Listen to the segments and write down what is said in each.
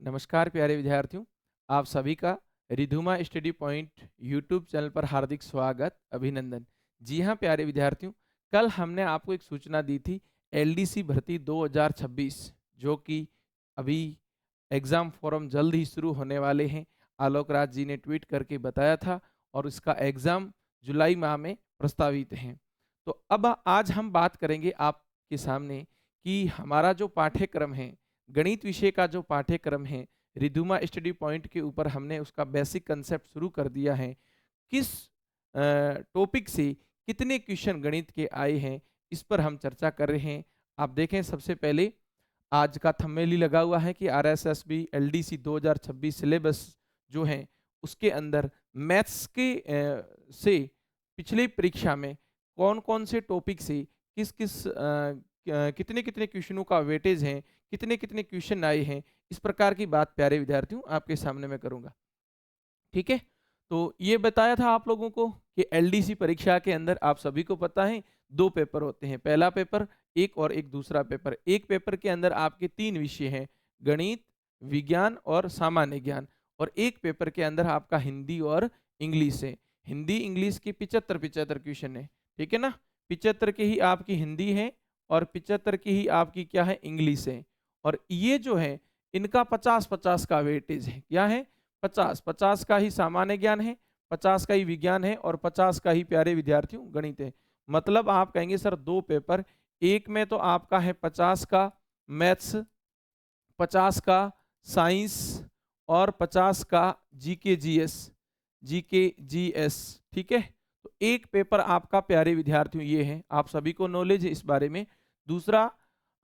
नमस्कार प्यारे विद्यार्थियों, आप सभी का रिधुमा स्टडी पॉइंट यूट्यूब चैनल पर हार्दिक स्वागत अभिनंदन। जी हाँ प्यारे विद्यार्थियों, कल हमने आपको एक सूचना दी थी एलडीसी भर्ती 2026 जो कि अभी एग्ज़ाम फॉर्म जल्द ही शुरू होने वाले हैं। आलोक राज जी ने ट्वीट करके बताया था और इसका एग्ज़ाम जुलाई माह में प्रस्तावित है। तो अब आज हम बात करेंगे आपके सामने कि हमारा जो पाठ्यक्रम है, गणित विषय का जो पाठ्यक्रम है, रिधुमा स्टडी पॉइंट के ऊपर हमने उसका बेसिक कंसेप्ट शुरू कर दिया है। किस टॉपिक से कितने क्वेश्चन गणित के आए हैं, इस पर हम चर्चा कर रहे हैं। आप देखें, सबसे पहले आज का थंबनेल ही लगा हुआ है कि आरएसएसबी एलडीसी 2026 सिलेबस जो है उसके अंदर मैथ्स के से पिछली परीक्षा में कौन कौन से टॉपिक से किस किस कितने कितने क्वेश्चनों का वेटेज है, कितने कितने क्वेश्चन आए हैं, इस प्रकार की बात प्यारे विद्यार्थियों आपके सामने मैं करूंगा। ठीक है, तो ये बताया था आप लोगों को कि एलडीसी परीक्षा के अंदर आप सभी को पता है दो पेपर होते हैं, पहला पेपर एक और एक दूसरा पेपर। एक पेपर के अंदर आपके तीन विषय हैं, गणित, विज्ञान और सामान्य ज्ञान, और एक पेपर के अंदर आपका हिंदी और इंग्लिश है। हिंदी इंग्लिश के 75 क्वेश्चन है, ठीक है ना। 75 की ही आपकी हिंदी है और 75 की ही आपकी क्या है, इंग्लिश है। और ये जो है इनका 50-50 का वेटेज है। क्या है, 50-50 का ही सामान्य ज्ञान है, 50 का ही विज्ञान है और 50 का ही प्यारे विद्यार्थियों गणित है। मतलब आप कहेंगे सर दो पेपर, एक में तो आपका है 50 का मैथ्स, 50 का साइंस और 50 का जीके जीएस, जीके जीएस, ठीक है। तो एक पेपर आपका प्यारे विद्यार्थियों ये है, आप सभी को नॉलेज है इस बारे में। दूसरा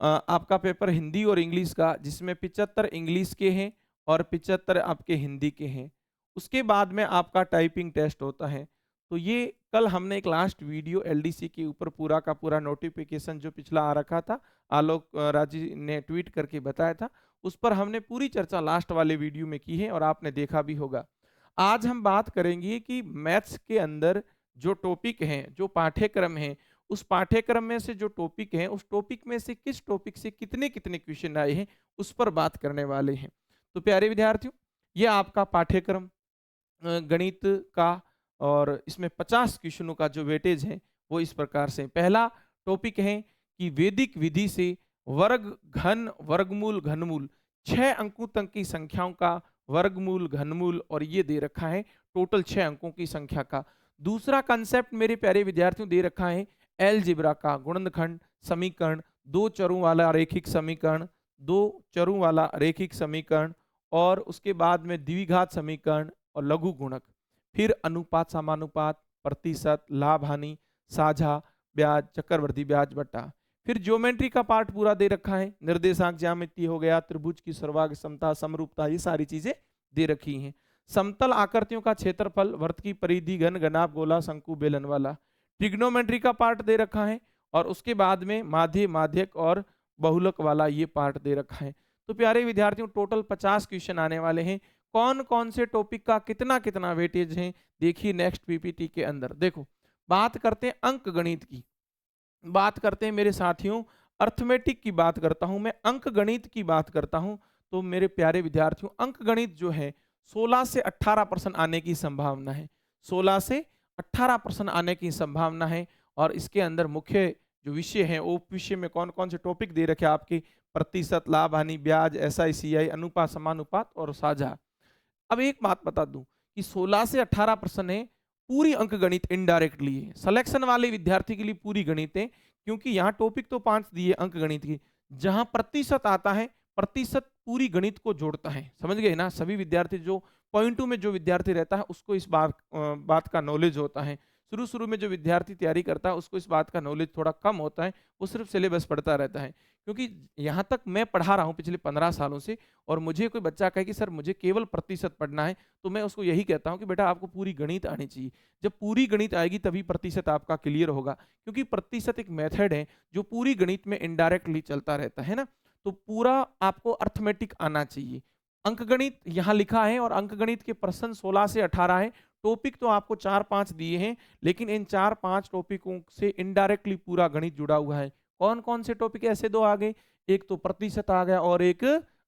आपका पेपर हिंदी और इंग्लिश का, जिसमें 75 इंग्लिश के हैं और 75 आपके हिंदी के हैं। उसके बाद में आपका टाइपिंग टेस्ट होता है। तो ये कल हमने एक लास्ट वीडियो एलडीसी के ऊपर पूरा का पूरा नोटिफिकेशन जो पिछला आ रखा था, आलोक राज जी ने ट्वीट करके बताया था, उस पर हमने पूरी चर्चा लास्ट वाले वीडियो में की है और आपने देखा भी होगा। आज हम बात करेंगे कि मैथ्स के अंदर जो टॉपिक हैं, जो पाठ्यक्रम है, उस पाठ्यक्रम में से जो टॉपिक है, उस टॉपिक में से किस टॉपिक से कितने कितने क्वेश्चन आए हैं, उस पर बात करने वाले हैं। तो प्यारे विद्यार्थियों, ये आपका पाठ्यक्रम गणित का, और इसमें 50 क्वेश्चनों का जो वेटेज है वो इस प्रकार से। पहला टॉपिक है कि वैदिक विधि से वर्ग, घन, वर्गमूल, घनमूल, 6 अंकों तक की संख्याओं का वर्गमूल, घनमूल, और ये दे रखा है टोटल 6 अंकों की संख्या का। दूसरा कंसेप्ट मेरे प्यारे विद्यार्थियों दे रखा है एलजेब्रा का, गुणनखंड समीकरण, दो चरों वाला रैखिक समीकरण, दो चरों वाला रैखिक समीकरण, और उसके बाद में द्विघात समीकरण और लघु गुणक, फिर अनुपात, समानुपात, प्रतिशत, लाभ हानि, साझा, ब्याज, चक्रवृद्धि ब्याज बट्टा, फिर ज्योमेट्री का पार्ट पूरा दे रखा है, निर्देशांक ज्यामिति हो गया, त्रिभुज की सर्वांग समता, समरूपता, ये सारी चीजें दे रखी हैं। समतल आकृतियों का क्षेत्रफल, वृत्त की परिधि, घन, घनाभ, गोला, शंकु, बेलन वाला, ट्रिग्नोमेट्री का पार्ट दे रखा है, और उसके बाद में माध्य, माध्यक और बहुलक वाला ये पार्ट दे रखा है। तो प्यारे विद्यार्थियों, टोटल 50 क्वेश्चन आने वाले हैं। कौन कौन से टॉपिक का कितना कितना वेटेज है, देखिए नेक्स्ट पीपीटी के अंदर। देखो, बात करते हैं अंक गणित की, बात करते हैं मेरे साथियों अर्थमेटिक की, बात करता हूं मैं, अंक गणित की बात करता हूं। तो मेरे प्यारे विद्यार्थियों, अंक गणित जो है 16 से 18% आने की संभावना है, 16 से 18% आने की संभावना है। और इसके अंदर मुख्य जो विषय है, वो विषय में कौन कौन से टॉपिक दे रखे आपके, प्रतिशत, लाभ हानि, ब्याज, एसआईसीआई, अनुपात, समानुपात और साझा। अब एक बात बता दूं कि 16 से 18% है पूरी अंक गणित, इनडायरेक्टली है सिलेक्शन वाले विद्यार्थी के लिए पूरी गणित है, क्योंकि यहाँ टॉपिक तो 5 दिए अंक गणित की, जहां प्रतिशत आता है, प्रतिशत पूरी गणित को जोड़ता है। समझ गए ना, सभी विद्यार्थी जो पॉइंट 2 में जो विद्यार्थी रहता है उसको इस बात का नॉलेज होता है। शुरू शुरू में जो विद्यार्थी तैयारी करता है उसको इस बात का नॉलेज थोड़ा कम होता है, वो सिर्फ सिलेबस पढ़ता रहता है। क्योंकि यहाँ तक मैं पढ़ा रहा हूँ पिछले 15 सालों से, और मुझे कोई बच्चा कहे कि सर मुझे केवल प्रतिशत पढ़ना है, तो मैं उसको यही कहता हूँ कि बेटा आपको पूरी गणित आनी चाहिए। जब पूरी गणित आएगी तभी प्रतिशत आपका क्लियर होगा, क्योंकि प्रतिशत एक मेथड है जो पूरी गणित में इनडायरेक्टली चलता रहता है ना। तो पूरा आपको अर्थमेटिक आना चाहिए। अंकगणित यहाँ लिखा है, और अंकगणित के प्रश्न 16 से 18 है। टॉपिक तो आपको 4-5 दिए हैं, लेकिन इन 4-5 टॉपिकों से इनडायरेक्टली पूरा गणित जुड़ा हुआ है। कौन कौन से टॉपिक ऐसे दो आ गए, एक तो प्रतिशत आ गया और एक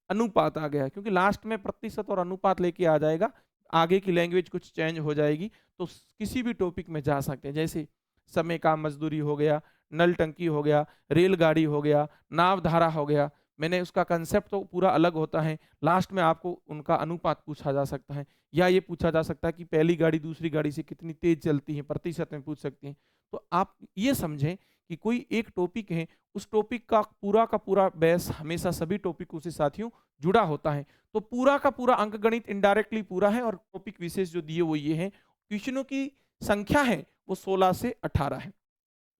अनुपात आ गया है, क्योंकि लास्ट में प्रतिशत और अनुपात लेके आ जाएगा, आगे की लैंग्वेज कुछ चेंज हो जाएगी, तो किसी भी टॉपिक में जा सकते हैं। जैसे समय का मजदूरी हो गया, नल टंकी हो गया, रेलगाड़ी हो गया, नावधारा हो गया, मैंने उसका कंसेप्ट तो पूरा अलग होता है, लास्ट में आपको उनका अनुपात पूछा जा सकता है, या ये पूछा जा सकता है कि पहली गाड़ी दूसरी गाड़ी से कितनी तेज चलती है, प्रतिशत में पूछ सकती हैं। तो आप ये समझें कि कोई एक टॉपिक है, उस टॉपिक का पूरा बेस हमेशा सभी टॉपिकों से साथियों जुड़ा होता है। तो पूरा का पूरा अंकगणित इनडायरेक्टली पूरा है, और टॉपिक विशेष जो दिए वो ये है। क्वेश्चनों की संख्या है वो 16 से 18 है।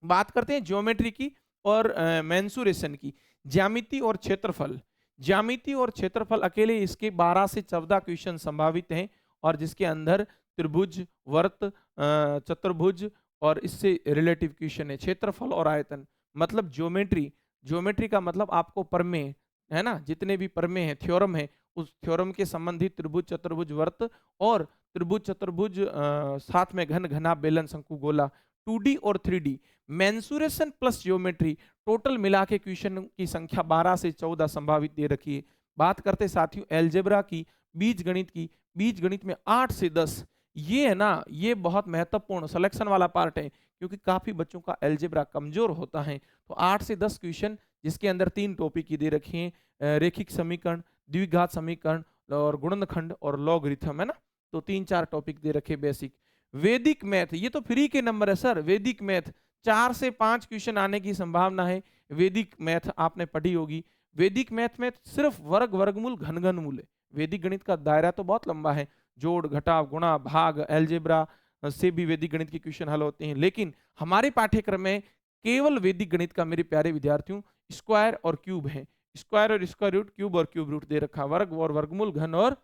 बात करते हैं ज्योमेट्री की और मेंसुरेशन की। ज्यामिति और क्षेत्रफल, ज्यामिति और क्षेत्रफल अकेले इसके 12 से 14 क्वेश्चन संभावित हैं, और जिसके अंदर त्रिभुज, वर्त, चतुर्भुज और इससे रिलेटिव क्वेश्चन है। क्षेत्रफल और आयतन मतलब ज्योमेट्री, ज्योमेट्री का मतलब आपको प्रमेय है ना, जितने भी प्रमेय हैं, थ्योरम है, उस थ्योरम के संबंधित त्रिभुज, चतुर्भुज, वर्त और त्रिभुज, चतुर्भुज, साथ में घन, घना, बेलन, शंकु, गोला, 2D और 3D। Mensuration plus geometry total मिला के क्वेश्चन की संख्या 12 से 14 संभावित दे रखी है। बात करते साथियों एलजेब्रा की, बीज गणित की। बीज गणित में 8 से 10, ये है ना, ये बहुत महत्वपूर्ण सिलेक्शन वाला पार्ट है, क्योंकि काफी बच्चों का एलजेब्रा कमजोर होता है। तो 8 से 10 क्वेश्चन, जिसके अंदर 3 टॉपिक की दे रखे हैं, रेखिक समीकरण, द्विघात समीकरण और गुणनखंड और लॉगरिथम, है ना। तो 3-4 टॉपिक दे रखे बेसिक। वैदिक मैथ, ये तो फ्री के नंबर है सर। वैदिक मैथ 4 से 5 क्वेश्चन आने की संभावना है। वैदिक मैथ आपने पढ़ी होगी। वैदिक मैथ में सिर्फ वर्ग, वर्गमूल, घन, घन मूल है। वैदिक गणित का दायरा तो बहुत लंबा है, जोड़, घटाव, गुणा, भाग, एलजेब्रा से भी वैदिक गणित के क्वेश्चन हल होते हैं, लेकिन हमारे पाठ्यक्रम में केवल वैदिक गणित का मेरे प्यारे विद्यार्थियों स्क्वायर और क्यूब है। स्क्वायर और स्क्वायर रूट, क्यूब और क्यूब रूट दे रखा, वर्ग और वर्गमूल, घन और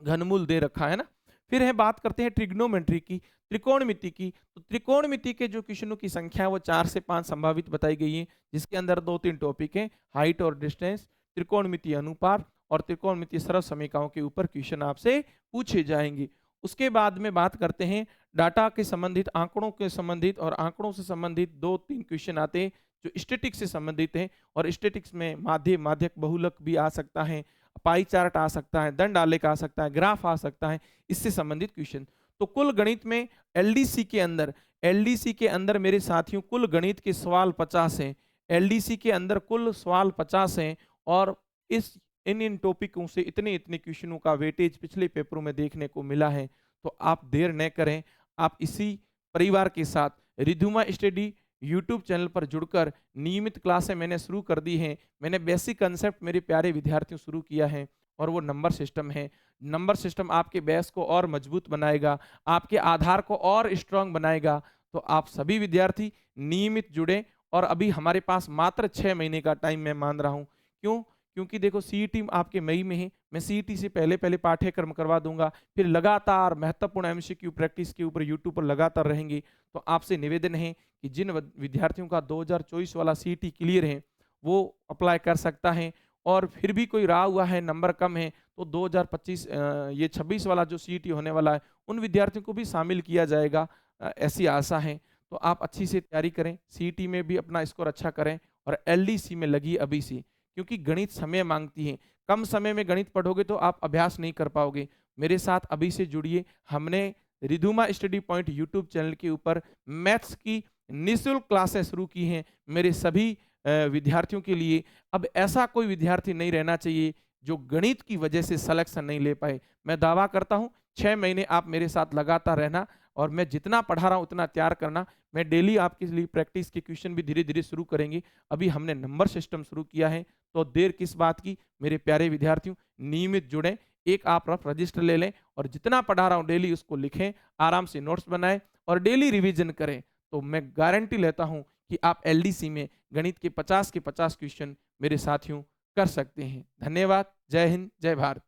घनमूल दे रखा है ना। फिर है बात करते हैं ट्रिग्नोमेट्री की, त्रिकोणमिति की। तो त्रिकोणमिति के जो क्वेश्चनों की संख्या है वो 4 से 5 संभावित बताई गई है, जिसके अंदर 2-3 टॉपिक हैं, हाइट और डिस्टेंस, त्रिकोणमिति अनुपात और त्रिकोणमिति सरल समीकरणों के ऊपर क्वेश्चन आपसे पूछे जाएंगे। उसके बाद में बात करते हैं डाटा के संबंधित, आंकड़ों के संबंधित, और आंकड़ों से संबंधित 2-3 क्वेश्चन आते हैं जो स्टेटिक्स से संबंधित हैं, और स्टेटिक्स में माध्य, माध्यक, बहुलक भी आ सकता है, पाई चार्ट आ सकता है, दंड आलेख आ सकता है, ग्राफ आ सकता है, इससे संबंधित क्वेश्चन। तो कुल गणित में एलडीसी के अंदर, एलडीसी के अंदर मेरे साथियों कुल गणित के सवाल 50 हैं। एलडीसी के अंदर कुल सवाल 50 हैं, और इस इन टॉपिकों से इतने इतने क्वेश्चनों का वेटेज पिछले पेपरों में देखने को मिला है। तो आप देर न करें, आप इसी परिवार के साथ रिधुमा स्टडी यूट्यूब चैनल पर जुड़कर नियमित क्लासें मैंने शुरू कर दी हैं। मैंने बेसिक कंसेप्ट मेरे प्यारे विद्यार्थियों शुरू किया है, और वो नंबर सिस्टम है। नंबर सिस्टम आपके बेस को और मजबूत बनाएगा, आपके आधार को और स्ट्रांग बनाएगा। तो आप सभी विद्यार्थी नियमित जुड़ें, और अभी हमारे पास मात्र 6 महीने का टाइम मैं मान रहा हूँ। क्यों? क्योंकि देखो सीईटी आपके मई में है, मैं सीईटी से पहले पहले पाठ्यक्रम करवा दूंगा, फिर लगातार महत्वपूर्ण एमसीक्यू प्रैक्टिस के ऊपर यूट्यूब पर लगातार रहेंगे। तो आपसे निवेदन है कि जिन विद्यार्थियों का 2024 वाला सीईटी क्लियर है वो अप्लाई कर सकता है, और फिर भी कोई रहा हुआ है, नंबर कम है, तो 2025 ये 26 वाला जो सीईटी होने वाला है उन विद्यार्थियों को भी शामिल किया जाएगा, ऐसी आशा है। तो आप अच्छी से तैयारी करें, सीईटी में भी अपना स्कोर अच्छा करें, और एलडीसी में लगी अभी से, क्योंकि गणित समय मांगती है। कम समय में गणित पढ़ोगे तो आप अभ्यास नहीं कर पाओगे। मेरे साथ अभी से जुड़िए। हमने रिधुमा स्टडी पॉइंट यूट्यूब चैनल के ऊपर मैथ्स की निःशुल्क क्लासें शुरू की हैं मेरे सभी विद्यार्थियों के लिए। अब ऐसा कोई विद्यार्थी नहीं रहना चाहिए जो गणित की वजह से सिलेक्शन नहीं ले पाए। मैं दावा करता हूं 6 महीने आप मेरे साथ लगातार रहना, और मैं जितना पढ़ा रहा हूं उतना तैयार करना। मैं डेली आपके लिए प्रैक्टिस के क्वेश्चन भी धीरे धीरे शुरू करेंगे। अभी हमने नंबर सिस्टम शुरू किया है, तो देर किस बात की मेरे प्यारे विद्यार्थियों, नियमित जुड़ें। एक आप रफ रजिस्टर ले लें, और जितना पढ़ा रहा हूं डेली उसको लिखें, आराम से नोट्स बनाएं और डेली रिवीजन करें। तो मैं गारंटी लेता हूं कि आप एलडीसी में गणित के 50 क्वेश्चन मेरे साथियों कर सकते हैं। धन्यवाद। जय हिंद, जय भारत।